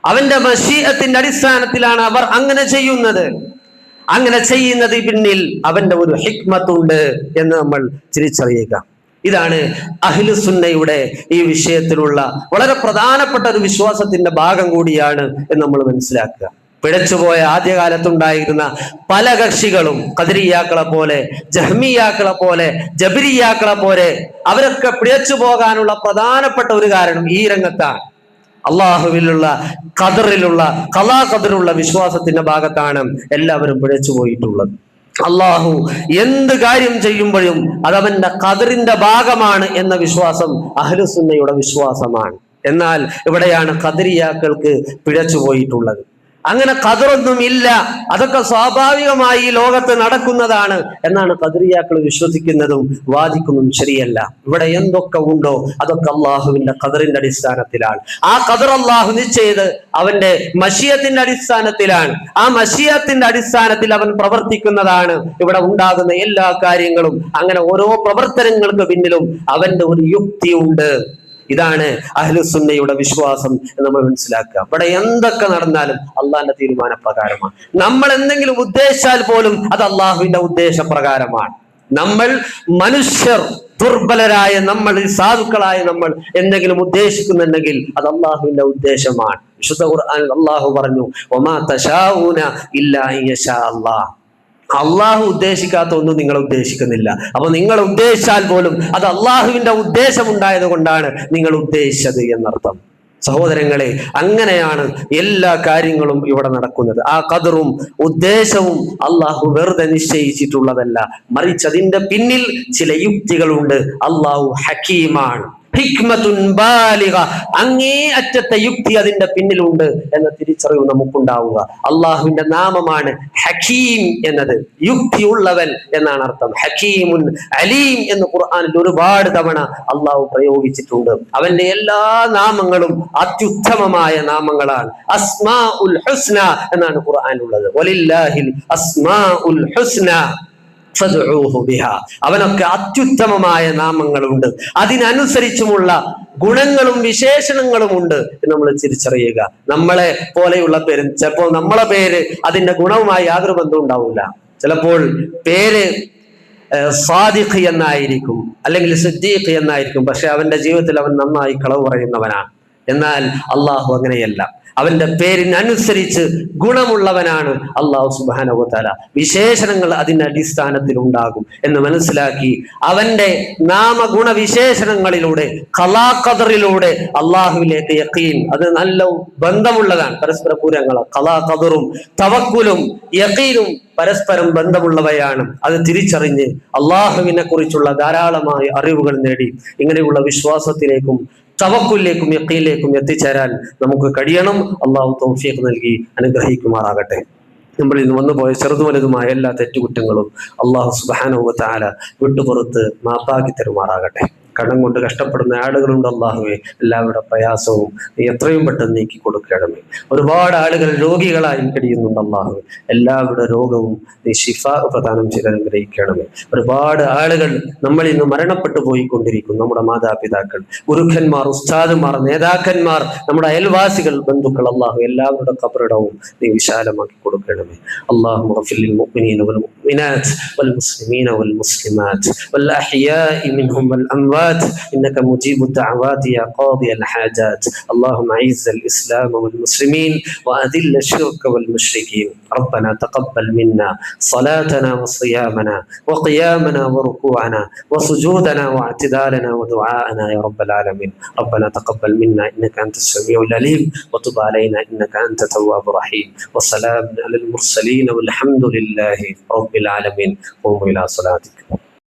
അവന്റെ മശീഅത്തിന്റെ അടിസ്ഥാനത്തിലാണ് അവർ അങ്ങനെ ചെയ്യുന്നത്. അങ്ങനെ ചെയ്യുന്നത് പിന്നിൽ അവന്റെ ഒരു ഹിക്മത്തുണ്ട് എന്ന് നമ്മൾ തിരിച്ചറിയുക. ഇതാണ് അഹ്ലുസുന്നയുടെ ഈ വിഷയത്തിലുള്ള വളരെ പ്രധാനപ്പെട്ട ഒരു വിശ്വാസത്തിന്റെ ഭാഗം കൂടിയാണ് എന്ന് നമ്മൾ മനസ്സിലാക്കുക. പിഴച്ചുപോയ ആദ്യകാലത്തുണ്ടായിരുന്ന പല കക്ഷികളും ഖദരിയാക്കളെ പോലെ, ജഹ്മിയാക്കളെ പോലെ, ജബരിയാക്കളെ പോലെ അവരൊക്കെ പിഴച്ചു പോകാനുള്ള പ്രധാനപ്പെട്ട ഒരു കാരണം ഈ രംഗത്താണ്. അള്ളാഹുവിലുള്ള ഖദറിലുള്ള ഖലാ ഖദറുള്ള വിശ്വാസത്തിന്റെ ഭാഗത്താണ് എല്ലാവരും പിഴച്ചു പോയിട്ടുള്ളത്. അള്ളാഹു എന്ത് കാര്യം ചെയ്യുമ്പോഴും അതവന്റെ ഖദറിന്റെ ഭാഗമാണ് എന്ന വിശ്വാസം അഹ്ലുസുന്നയുടെ വിശ്വാസമാണ്. എന്നാൽ ഇവിടെയാണ് ഖദരിയാക്കൾക്ക് പിഴച്ചു പോയിട്ടുള്ളത്. അങ്ങനെ ഖദറൊന്നും ഇല്ല, അതൊക്കെ സ്വാഭാവികമായി ഈ ലോകത്ത് നടക്കുന്നതാണ് എന്നാണ് ഖദരിയാക്കൾ വിശ്വസിക്കുന്നതും വാദിക്കുന്നതും. ശരിയല്ല. ഇവിടെ എന്തൊക്കെ ഉണ്ടോ അതൊക്കെ അള്ളാഹുവിന്റെ ഖദറിന്റെ അടിസ്ഥാനത്തിലാണ്. ആ ഖദർ അള്ളാഹു നിശ്ചയത് അവന്റെ മശിയത്തിന്റെ അടിസ്ഥാനത്തിലാണ്. ആ മശിയത്തിന്റെ അടിസ്ഥാനത്തിൽ അവൻ പ്രവർത്തിക്കുന്നതാണ് ഇവിടെ ഉണ്ടാകുന്ന എല്ലാ കാര്യങ്ങളും. അങ്ങനെ ഓരോ പ്രവർത്തനങ്ങൾക്ക് പിന്നിലും അവന്റെ ഒരു യുക്തിയുണ്ട്. ഇതാണ് അഹ്ലുസുന്നയുടെ വിശ്വാസം എന്ന് നമ്മൾ മനസ്സിലാക്കുക. ഇവിടെ എന്തൊക്കെ നടന്നാലും അള്ളാഹിന്റെ തീരുമാനപ്രകാരമാണ്. നമ്മൾ എന്തെങ്കിലും ഉദ്ദേശിച്ചാൽ പോലും അത് അള്ളാഹുവിന്റെ ഉദ്ദേശപ്രകാരമാണ്. നമ്മൾ മനുഷ്യർ, ദുർബലരായ നമ്മൾ, സാധുക്കളായ നമ്മൾ എന്തെങ്കിലും ഉദ്ദേശിക്കുന്നുണ്ടെങ്കിൽ അത് അള്ളാഹുവിന്റെ ഉദ്ദേശമാണ്. വിശുദ്ധ ഖുർആനിൽ അള്ളാഹു പറഞ്ഞു, വമാ തശാഊന ഇല്ലാ യശാ അല്ലാഹ്. അള്ളാഹു ഉദ്ദേശിക്കാത്ത ഒന്നും നിങ്ങൾ ഉദ്ദേശിക്കുന്നില്ല. അപ്പൊ നിങ്ങൾ ഉദ്ദേശിച്ചാൽ പോലും അത് അള്ളാഹുവിന്റെ ഉദ്ദേശം ഉണ്ടായത് കൊണ്ടാണ് നിങ്ങൾ ഉദ്ദേശിച്ചത് എന്നർത്ഥം. സഹോദരങ്ങളെ, അങ്ങനെയാണ് എല്ലാ കാര്യങ്ങളും ഇവിടെ നടക്കുന്നത്. ആ ഖദറും ഉദ്ദേശവും അള്ളാഹു വെറുതെ നിശ്ചയിച്ചിട്ടുള്ളതല്ല, മറിച്ച് അതിന്റെ പിന്നിൽ ചില യുക്തികളുണ്ട്. അള്ളാഹു ഹക്കീമാണ്, ഹിക്മത്തുൻ ബാലിഗ, അങ്ങേ അറ്റത്തെ യുക്തി അതിന്റെ പിന്നിലുണ്ട് എന്ന തിരിച്ചറിവ് നമുക്കുണ്ടാവുക. അള്ളാഹുവിന്റെ നാമമാണ് ഹക്കീം എന്നത്, യുക്തിയുള്ളവൻ എന്നാണ് അർത്ഥം. ഹക്കീമുൻ അലീം എന്ന് ഖുർആനിൽ ഒരുപാട് തവണ അള്ളാഹു പ്രയോഗിച്ചിട്ടുണ്ട്. അവന്റെ എല്ലാ നാമങ്ങളും അത്യുത്തമമായ നാമങ്ങളാണ്. അസ്മാഉൽ ഹുസ്ന എന്നാണ് ഖുർആനിലുള്ളത്. വലില്ലാഹിൽ അസ്മാഉൽ ഹുസ്ന ഫദ്ഉഹു ബിഹാ. അവനൊക്കെ അത്യുത്തമമായ നാമങ്ങളുണ്ട്, അതിനനുസരിച്ചുമുള്ള ഗുണങ്ങളും വിശേഷണങ്ങളും ഉണ്ട് എന്ന് നമ്മൾ തിരിച്ചറിയുക. നമ്മളെ പോലെയുള്ള പേര്, ചിലപ്പോൾ നമ്മളെ പേര് അതിന്റെ ഗുണവുമായി യാതൊരു ബന്ധവും ഉണ്ടാവില്ല. ചിലപ്പോൾ പേര് സാദിഖ് എന്നായിരിക്കും, അല്ലെങ്കിൽ സിദ്ദീഖ് എന്നായിരിക്കും, പക്ഷെ അവന്റെ ജീവിതത്തിൽ അവൻ നന്നായി കളവ് പറയുന്നവനാണ്. എന്നാൽ അള്ളാഹു അങ്ങനെയല്ല. അവന്റെ പേരിനനുസരിച്ച് ഗുണമുള്ളവനാണ് അള്ളാഹു സുബ്ഹാനഹു വ തആല. വിശേഷണങ്ങൾ അതിന്റെ അടിസ്ഥാനത്തിൽ ഉണ്ടാകും എന്ന് മനസ്സിലാക്കി അവന്റെ നാമഗുണ വിശേഷണങ്ങളിലൂടെ, ഖലാ ഖദറിലൂടെ അള്ളാഹുവിലേക്ക് യഖീൻ, അത് നല്ല ബന്ധമുള്ളതാണ്. പരസ്പര പൂരങ്ങൾ ഖലാ ഖദറും തവക്കുലും യഖീനും പരസ്പരം ബന്ധമുള്ളവയാണ്. അത് തിരിച്ചറിഞ്ഞ് അള്ളാഹുവിനെ കുറിച്ചുള്ള ധാരാളമായ അറിവുകൾ നേടി ഇങ്ങനെയുള്ള വിശ്വാസത്തിലേക്കും തവക്കുലിലേക്കും യഖീനിലേക്കും എത്തിച്ചേരാൻ നമുക്ക് കഴിയണം. അള്ളാഹു തൗഫീഖ് നൽകി അനുഗ്രഹിക്കുമാറാകട്ടെ. നമ്മൾ ഇന്ന് വന്നുപോയ ചെറുതും വലുതുമായ എല്ലാ തെറ്റുകുറ്റങ്ങളും അള്ളാഹു സുബ്ഹാനഹു വ തആല വിട്ടുപുറത്ത് മാപ്പാക്കി തരുമാറാകട്ടെ. കടം കൊണ്ട് കഷ്ടപ്പെടുന്ന ആളുകളുണ്ട്. അള്ളാഹുവെ, എല്ലാവരുടെ പ്രയാസവും നീ എത്രയും പെട്ടെന്ന് നീക്കി കൊടുക്കണമേ. ഒരുപാട് ആളുകൾ രോഗികളായി കഴിയുന്നുണ്ട്. അള്ളാഹുവെ, എല്ലാവരുടെ രോഗവും നീ ശിഫ പ്രദാനം ചെയ്ത് അനുഗ്രഹിക്കണമേ. ഒരുപാട് ആളുകൾ നമ്മൾ ഇന്ന് മരണപ്പെട്ടു പോയിക്കൊണ്ടിരിക്കും. നമ്മുടെ മാതാപിതാക്കൾ, ഗുരുക്കന്മാർ, ഉസ്താദുമാർ, നേതാക്കന്മാർ, നമ്മുടെ അയൽവാസികൾ, ബന്ധുക്കൾ. അള്ളാഹു എല്ലാവരുടെ ഖബറിടവും നീ വിശാലമാക്കി കൊടുക്കണമേ. അല്ലാഹുമ്മ ഗഫിർ ലിൽ മുഅ്മിനീന വൽ മുഅ്മിനാത്ത് والمؤمنات والمسلمين والمسلمات والأحياء منهم والأموات إنك مجيب الدعوات يا قاضي الحاجات. اللهم أعز الإسلام والمسلمين وأذل الشرك والمشركين. ربنا تقبل منا صلاتنا وصيامنا وقيامنا وركوعنا وسجودنا واعتدالنا ودعاءنا يا رب العالمين. ربنا تقبل منا إنك أنت السميع العليم وتب علينا إنك أنت تواب رحيم. وسلام على المرسلين والحمد لله رب العالمين. قوموا إلى صلاتكم.